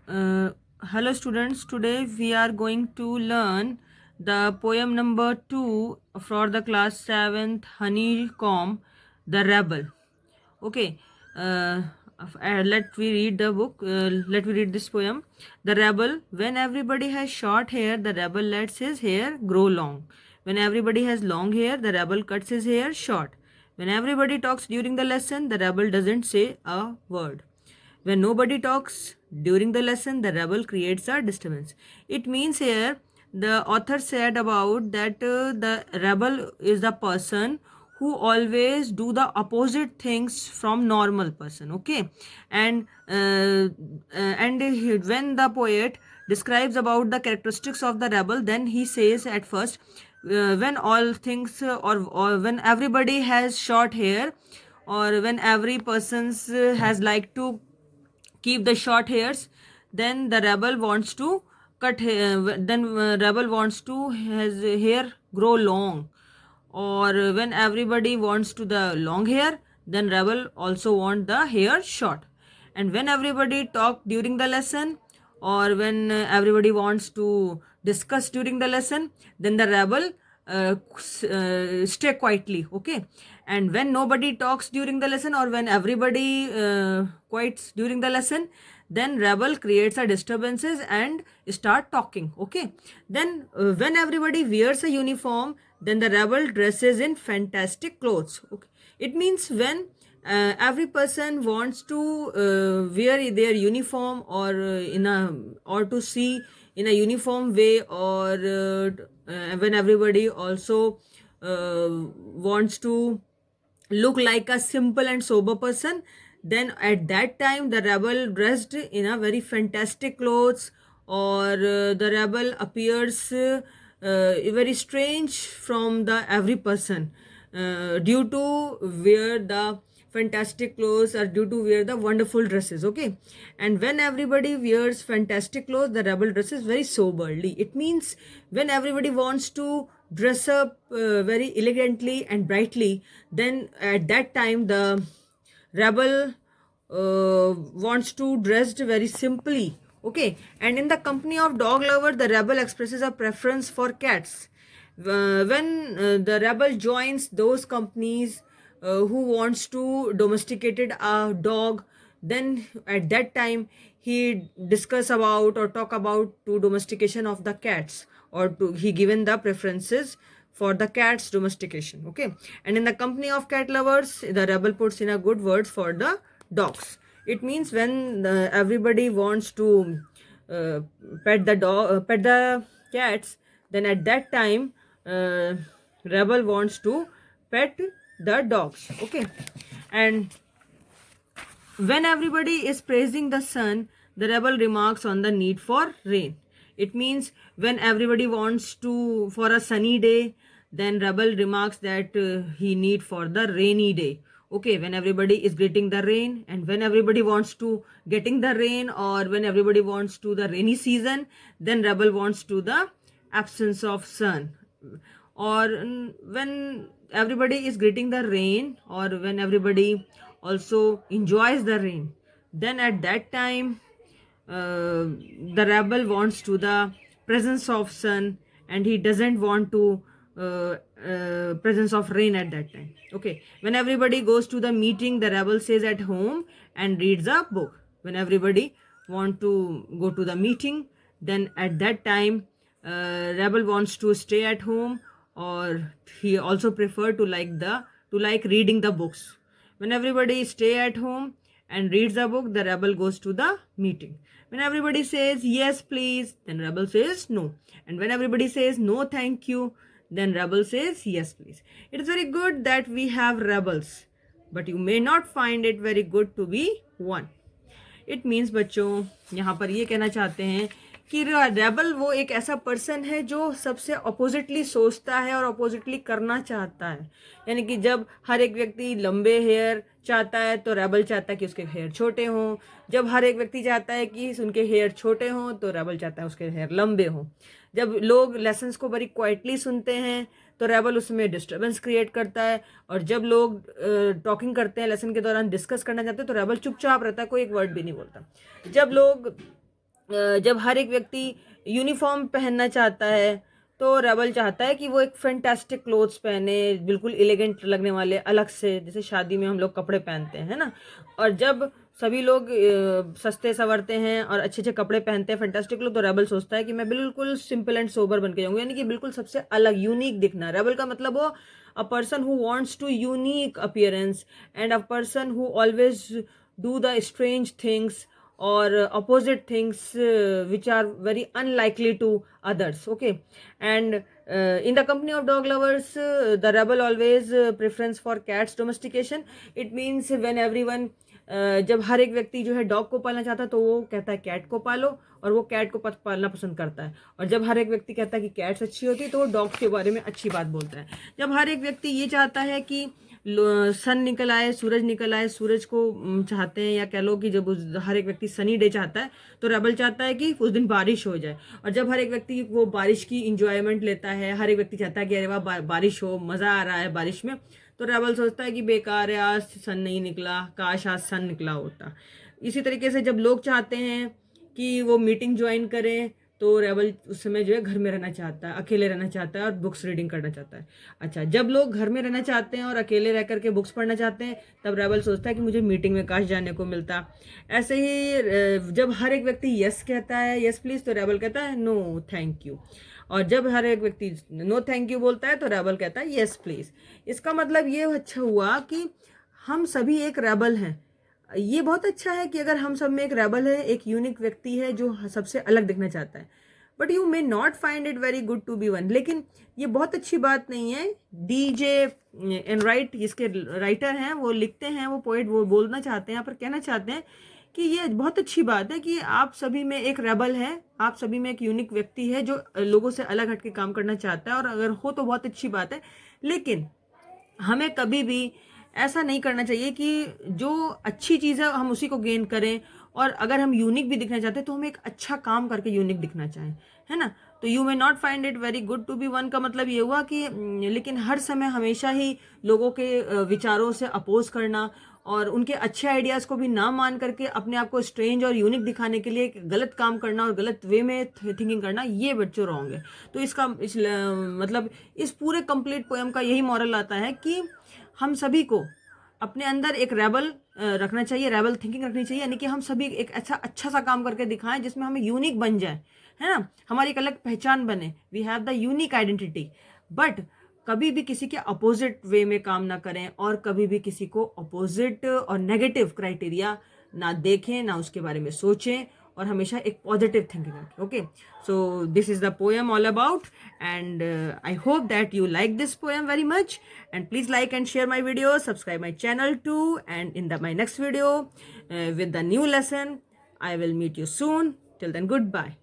Uh, Hello students, today we are going to learn the poem number 2 for the class 7th Honeycomb, The Rebel. Okay, let me read the book. Let me read this poem. The rebel. When everybody has short hair, the rebel lets his hair grow long. When everybody has long hair, the rebel cuts his hair short. When everybody talks during the lesson, the rebel doesn't say a word. When nobody talks during the lesson, the rebel creates a disturbance. It means here the author said about that the rebel is the person who always do the opposite things from normal person. Okay, when the poet describes about the characteristics of the rebel, then he says at first, when all things or when everybody has short hair, or when every person's has like to keep the short hairs, then the rebel wants to cut hair, then rebel wants to has hair grow long. Or when everybody wants to the long hair, then rebel also want the hair short. And when everybody talk during the lesson, or when everybody wants to discuss during the lesson, then the rebel stay quietly. Okay, and when nobody talks during the lesson, or when everybody quiets during the lesson, then rebel creates a disturbances and start talking. Okay, then when everybody wears a uniform, then the rebel dresses in fantastic clothes. Okay, it means when every person wants to wear their uniform, or or to see in a uniform way, or when everybody also wants to look like a simple and sober person, then at that time the rebel dressed in a very fantastic clothes, or the rebel appears very strange from the every person, due to wear the fantastic clothes, or due to wear the wonderful dresses. Okay, and when everybody wears fantastic clothes, the rebel dresses very soberly. It means when everybody wants to dress up very elegantly and brightly, then at that time the rebel wants to dressed very simply. Okay, and in the company of dog lover, the rebel expresses a preference for cats. When the rebel joins those companies who wants to domesticated a dog, then at that time he discuss about or talk about to domestication of the cats, or to he given the preferences for the cat's domestication. Okay, and in the company of cat lovers, the rebel puts in a good words for the dogs. It means when everybody wants to uh, pet the cats, then at that time uh, rebel wants to pet the dogs. Okay, and when everybody is praising the sun, the rebel remarks on the need for rain. It means when everybody wants to for a sunny day, then rebel remarks that he need for the rainy day. Okay, when everybody is getting the rain, and when everybody wants to getting the rain, or when everybody wants to the rainy season, then rebel wants to the absence of sun. Or when everybody is getting the rain, or when everybody also enjoys the rain, then at that time the rebel wants to the presence of sun, and he doesn't want to presence of rain at that time. Okay, when everybody goes to the meeting, the rebel stays at home and reads a book. When everybody want to go to the meeting, then at that time rebel wants to stay at home, or he also prefer to like reading the books. When everybody stay at home and reads the book, the rebel goes to the meeting. When everybody says yes please, then rebel says no. And when everybody says no thank you, then rebel says yes please. It is very good that we have rebels, but you may not find it very good to be one. It means बच्चों, यहाँ पर ये कहना चाहते हैं कि rebel वो एक ऐसा पर्सन है जो सबसे अपोजिटली सोचता है और अपोजिटली करना चाहता है. यानी कि जब हर एक व्यक्ति लंबे हेयर चाहता है, तो रेबल चाहता है कि उसके हेयर छोटे हों. जब हर एक व्यक्ति चाहता है कि उनके हेयर छोटे हों, तो रेबल चाहता है उसके हेयर लंबे हों. जब लोग लेसन्स को बड़ी क्वाइटली सुनते हैं, तो रेबल उसमें डिस्टर्बेंस क्रिएट करता है. और जब लोग टॉकिंग करते हैं लेसन के दौरान, डिस्कस करना चाहते हैं, तो रेबल चुपचाप रहता है, कोई एक वर्ड भी नहीं बोलता. जब लोग जब हर एक व्यक्ति यूनिफॉर्म पहनना चाहता है, तो रेबल चाहता है कि वो एक फैंटास्टिक क्लोथ्स पहने, बिल्कुल एलिगेंट लगने वाले, अलग से, जैसे शादी में हम लोग कपड़े पहनते हैं, है ना। और जब सभी लोग सस्ते संवरते हैं और अच्छे अच्छे कपड़े पहनते हैं, फैंटास्टिक लोग, तो रेबल सोचता है कि मैं बिल्कुल सिंपल एंड सोबर बन के जाऊंगा, यानी कि बिल्कुल सबसे अलग, यूनिक दिखना। रेबल का मतलब वो a person who wants to unique appearance, and a person who always do the strange things or opposite things which are very unlikely to others. Okay. And in the company of dog lovers, the rebel always preference for cats domestication. It means when everyone जब हर एक व्यक्ति जो है dog को पालना चाहता है, तो वो कहता है कैट को पालो, और वो कैट को पालना पसंद करता है। और जब हर एक व्यक्ति कहता है कि कैट्स अच्छी होती है, तो वो डॉग्स के बारे में अच्छी बात बोलता है। जब हर एक व्यक्ति ये चाहता है कि सन निकल आए, सूरज निकल आए, सूरज को चाहते हैं, या कह लो कि जब हर एक व्यक्ति सनी डे चाहता है, तो रेबल चाहता है कि उस दिन बारिश हो जाए। और जब हर एक व्यक्ति वो बारिश की इंजॉयमेंट लेता है, हर एक व्यक्ति चाहता है कि अरे वाह बारिश हो, मज़ा आ रहा है बारिश में, तो रेबल सोचता है कि बेकार है, आज सन नहीं निकला, काश आज सन निकला होता। इसी तरीके से जब लोग चाहते हैं कि वो मीटिंग ज्वाइन करें, तो रेबल उस समय जो है घर में रहना चाहता है, अकेले रहना चाहता है और बुक्स रीडिंग करना चाहता है। अच्छा, जब लोग घर में रहना चाहते हैं और अकेले रह करके बुक्स पढ़ना चाहते हैं, तब रेबल सोचता है कि मुझे मीटिंग में काश जाने को मिलता। ऐसे ही जब हर एक व्यक्ति यस कहता है, यस प्लीज, तो रेबल कहता है नो थैंक यू। और जब हर एक व्यक्ति नो थैंक यू बोलता है, तो रेबल कहता है यस प्लीज। इसका मतलब ये अच्छा हुआ कि हम सभी एक रेबल हैं। ये बहुत अच्छा है कि अगर हम सब में एक रेबल है, एक यूनिक व्यक्ति है जो सबसे अलग दिखना चाहता है। But you may not find it very good to be one. लेकिन ये बहुत अच्छी बात नहीं है। DJ एन राइट, इसके राइटर हैं, वो लिखते हैं, वो पोएट, वो बोलना चाहते हैं, यहाँ पर कहना चाहते हैं कि ये बहुत अच्छी बात है कि आप सभी में एक रेबल है, आप सभी में एक यूनिक व्यक्ति है जो लोगों से अलग हटके काम करना चाहता है। और अगर हो तो बहुत अच्छी बात है, लेकिन हमें कभी भी ऐसा नहीं करना चाहिए कि जो अच्छी चीज़ है हम उसी को गेन करें, और अगर हम यूनिक भी दिखना चाहते हैं तो हम एक अच्छा काम करके यूनिक दिखना चाहें, है ना। तो you may not find it very good to be one का मतलब ये हुआ कि लेकिन हर समय हमेशा ही लोगों के विचारों से अपोज करना और उनके अच्छे आइडियाज़ को भी ना मान करके अपने आप को स्ट्रेंज और यूनिक दिखाने के लिए गलत काम करना और गलत वे में थिंकिंग करना, ये बच्चों रॉन्ग है। तो मतलब इस पूरे कंप्लीट पोएम का यही मॉरल आता है कि हम सभी को अपने अंदर एक रेबल रखना चाहिए, रेबल थिंकिंग रखनी चाहिए, यानी कि हम सभी एक अच्छा सा काम करके दिखाएं जिसमें हमें यूनिक बन जाए, है ना, हमारी एक अलग पहचान बने। We have the unique identity. But कभी भी किसी के अपोजिट वे में काम ना करें, और कभी भी किसी को अपोजिट और नेगेटिव क्राइटेरिया ना देखें, ना उसके बारे में सोचें, और हमेशा एक पॉजिटिव थिंकिंग रखें। Okay, so this is the poem all about, and I hope that you like this poem very much, and please like and share my video, subscribe my channel too, and in my next video with the new lesson, I will meet you soon. Till then, goodbye.